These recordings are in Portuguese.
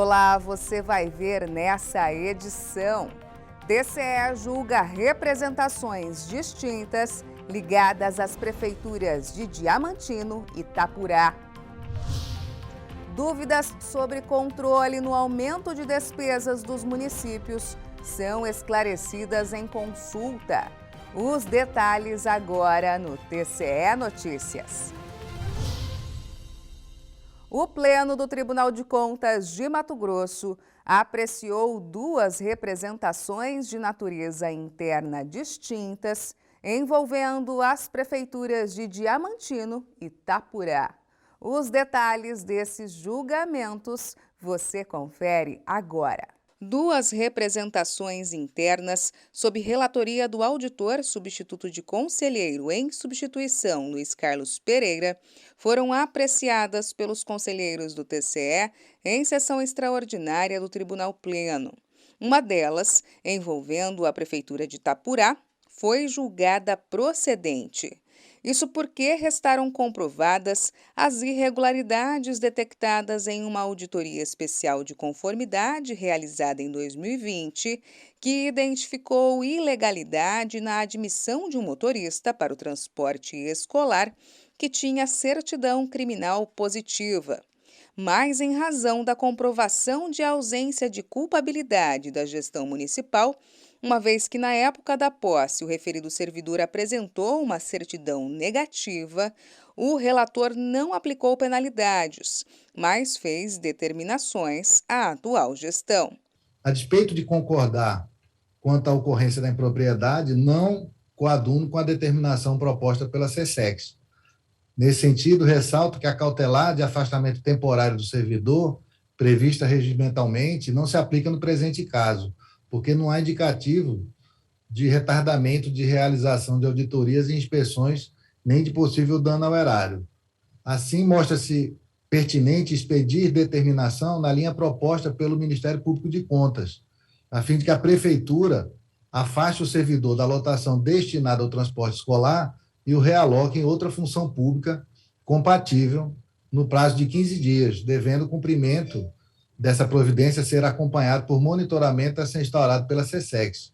Olá, você vai ver nessa edição. TCE julga representações distintas ligadas às prefeituras de Diamantino e Itapurá. Dúvidas sobre controle no aumento de despesas dos municípios são esclarecidas em consulta. Os detalhes agora no TCE Notícias. O Pleno do Tribunal de Contas de Mato Grosso apreciou duas representações de natureza interna distintas envolvendo as prefeituras de Diamantino e Itapurá. Os detalhes desses julgamentos você confere agora. Duas representações internas, sob relatoria do auditor substituto de conselheiro em substituição Luiz Carlos Pereira, foram apreciadas pelos conselheiros do TCE em sessão extraordinária do Tribunal Pleno. Uma delas, envolvendo a Prefeitura de Itapurá, foi julgada procedente. Isso porque restaram comprovadas as irregularidades detectadas em uma auditoria especial de conformidade realizada em 2020, que identificou ilegalidade na admissão de um motorista para o transporte escolar que tinha certidão criminal positiva. Mas, em razão da comprovação de ausência de culpabilidade da gestão municipal, uma vez que na época da posse o referido servidor apresentou uma certidão negativa, o relator não aplicou penalidades, mas fez determinações à atual gestão. A despeito de concordar quanto à ocorrência da impropriedade, não coaduno com a determinação proposta pela SESEX. Nesse sentido, ressalto que a cautelar de afastamento temporário do servidor, prevista regimentalmente, não se aplica no presente caso, porque não há indicativo de retardamento de realização de auditorias e inspeções, nem de possível dano ao erário. Assim, mostra-se pertinente expedir determinação na linha proposta pelo Ministério Público de Contas, a fim de que a Prefeitura afaste o servidor da lotação destinada ao transporte escolar e o realoque em outra função pública compatível no prazo de 15 dias, devendo o cumprimento dessa providência ser acompanhado por monitoramento a ser instaurado pela SESEX.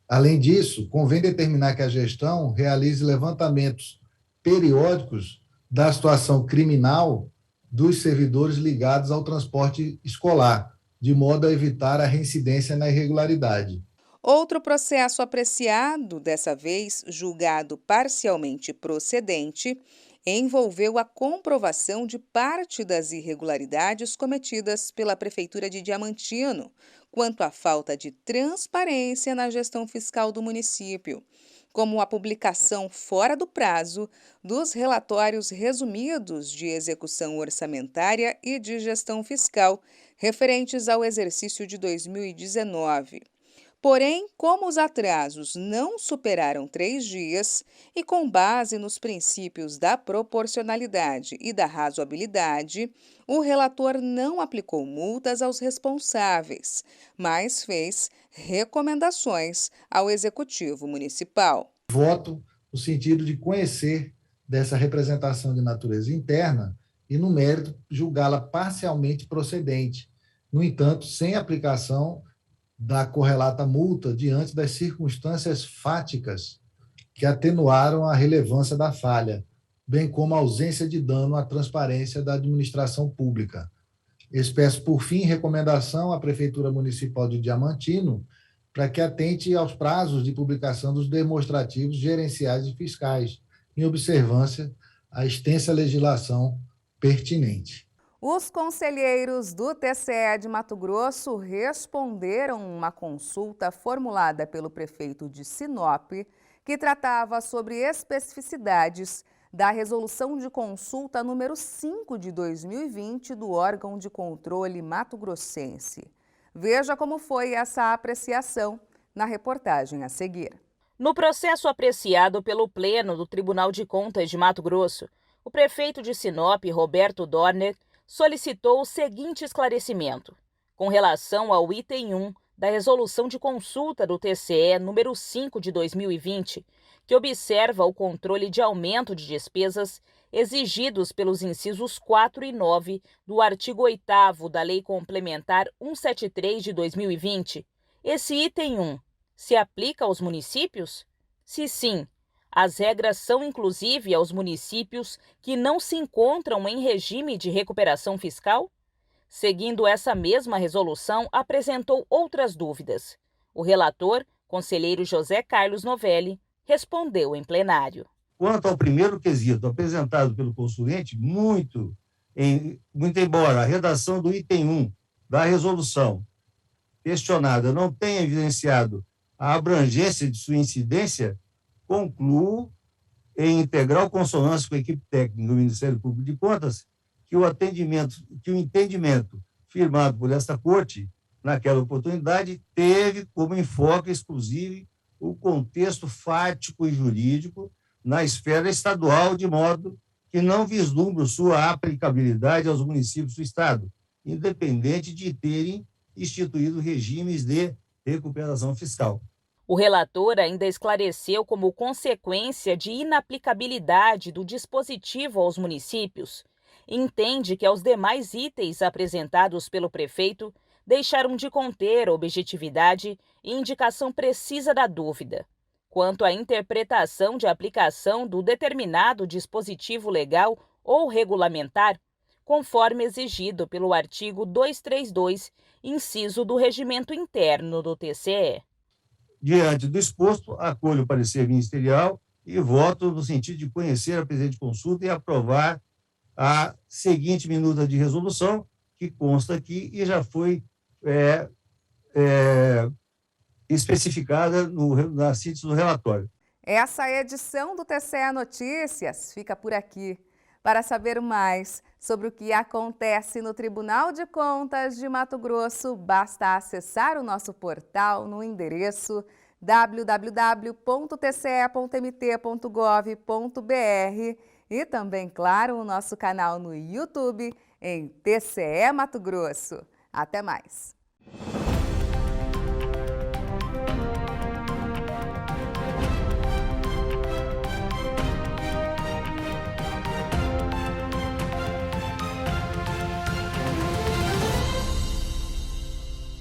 Além disso, convém determinar que a gestão realize levantamentos periódicos da situação criminal dos servidores ligados ao transporte escolar, de modo a evitar a reincidência na irregularidade. Outro processo apreciado, dessa vez julgado parcialmente procedente, envolveu a comprovação de parte das irregularidades cometidas pela Prefeitura de Diamantino, quanto à falta de transparência na gestão fiscal do município, como a publicação fora do prazo dos relatórios resumidos de execução orçamentária e de gestão fiscal referentes ao exercício de 2019. Porém, como os atrasos não superaram 3 dias e com base nos princípios da proporcionalidade e da razoabilidade, o relator não aplicou multas aos responsáveis, mas fez recomendações ao Executivo Municipal. Voto no sentido de conhecer dessa representação de natureza interna e, no mérito, julgá-la parcialmente procedente, no entanto, sem aplicação da correlata multa diante das circunstâncias fáticas que atenuaram a relevância da falha, bem como a ausência de dano à transparência da administração pública. Expresso, por fim, recomendação à Prefeitura Municipal de Diamantino para que atente aos prazos de publicação dos demonstrativos gerenciais e fiscais, em observância à extensa legislação pertinente. Os conselheiros do TCE de Mato Grosso responderam uma consulta formulada pelo prefeito de Sinop, que tratava sobre especificidades da resolução de consulta número 5 de 2020 do órgão de controle mato-grossense. Veja como foi essa apreciação na reportagem a seguir. No processo apreciado pelo Pleno do Tribunal de Contas de Mato Grosso, o prefeito de Sinop, Roberto Dorner, solicitou o seguinte esclarecimento, com relação ao item 1 da Resolução de Consulta do TCE número 5 de 2020, que observa o controle de aumento de despesas exigidos pelos incisos 4 e 9 do artigo 8º da Lei Complementar 173 de 2020. Esse item 1 se aplica aos municípios? Se sim, as regras são inclusive aos municípios que não se encontram em regime de recuperação fiscal? Seguindo essa mesma resolução, apresentou outras dúvidas. O relator, conselheiro José Carlos Novelli, respondeu em plenário. Quanto ao primeiro quesito apresentado pelo consulente, muito embora a redação do item 1 da resolução questionada não tenha evidenciado a abrangência de sua incidência, concluo, em integral consonância com a equipe técnica do Ministério Público de Contas, que o entendimento firmado por esta Corte, naquela oportunidade, teve como enfoque exclusivo o contexto fático e jurídico na esfera estadual, de modo que não vislumbra sua aplicabilidade aos municípios do Estado, independente de terem instituído regimes de recuperação fiscal. O relator ainda esclareceu como consequência de inaplicabilidade do dispositivo aos municípios, entende que aos demais itens apresentados pelo prefeito deixaram de conter objetividade e indicação precisa da dúvida quanto à interpretação de aplicação do determinado dispositivo legal ou regulamentar, conforme exigido pelo artigo 232, inciso do Regimento Interno do TCE. Diante do exposto, acolho o parecer ministerial e voto no sentido de conhecer a presente consulta e aprovar a seguinte minuta de resolução, que consta aqui e já foi especificada na síntese do relatório. Essa edição do TCE Notícias fica por aqui. Para saber mais sobre o que acontece no Tribunal de Contas de Mato Grosso, basta acessar o nosso portal no endereço www.tce.mt.gov.br e também, claro, o nosso canal no YouTube em TCE Mato Grosso. Até mais!